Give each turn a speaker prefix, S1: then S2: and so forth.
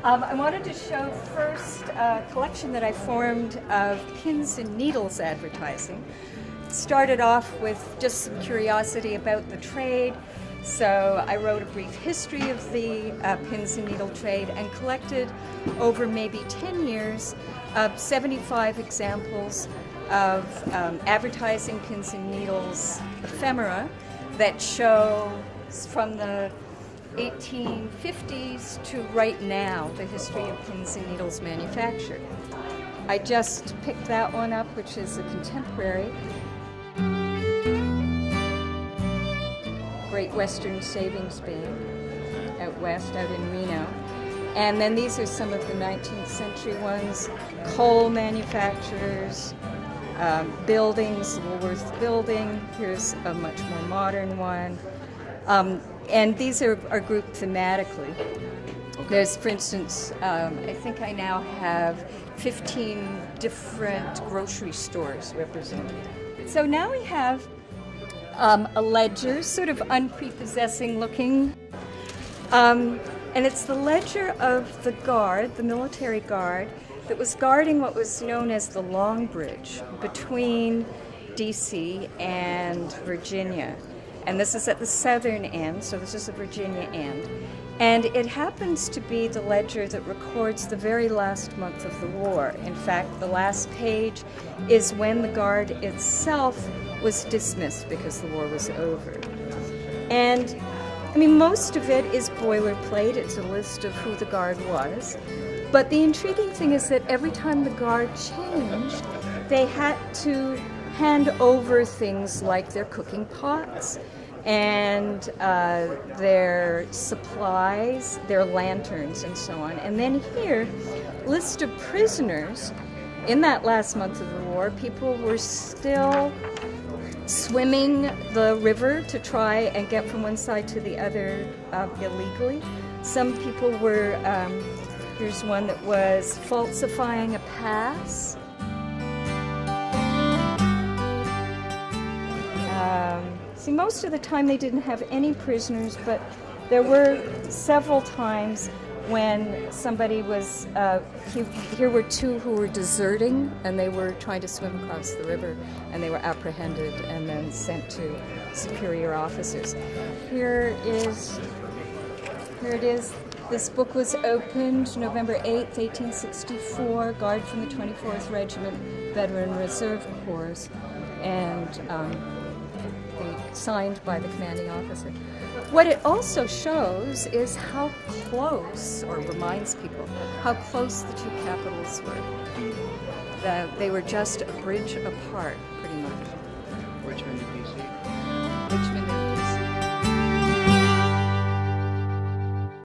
S1: I wanted to show first a collection that I formed of pins and needles advertising. It started off with just some curiosity about the trade, so I wrote a brief history of the pins and needle trade and collected over maybe 10 years 75 examples of advertising pins and needles ephemera that show from the 1850s to right now the history of pins and needles manufacture. I just picked that one up, which is a contemporary. Great Western Savings Bank out west, out in Reno. And then these are some of the 19th century ones, coal manufacturers, buildings, Woolworth Building. Here's a much more modern one. And these are grouped thematically. Okay. There's, for instance, I think I now have 15 different grocery stores represented. So now we have a ledger, sort of unprepossessing looking. And it's the ledger of the guard, the military guard, that was guarding what was known as the Long Bridge between D.C. and Virginia. And this is at the southern end, so this is the Virginia end. And it happens to be the ledger that records the very last month of the war. In fact, the last page is when the Guard itself was dismissed because the war was over. And, I mean, most of it is boilerplate. It's a list of who the Guard was. But the intriguing thing is that every time the Guard changed, they had to hand over things like their cooking pots and their supplies, their lanterns, and so on. And then here, list of prisoners. In that last month of the war, people were still swimming the river to try and get from one side to the other illegally. Some people were, here's one that was falsifying a pass. See, most of the time they didn't have any prisoners, but there were several times when somebody was, here were two who were deserting, and they were trying to swim across the river, and they were apprehended and then sent to superior officers. Here it is. This book was opened November 8th, 1864, Guard from the 24th Regiment, Veteran Reserve Corps, and signed by the commanding officer. What it also shows is how close, or reminds people, how close the two capitals were. That they were just a bridge apart, pretty much.
S2: Richmond, D.C.
S1: Richmond,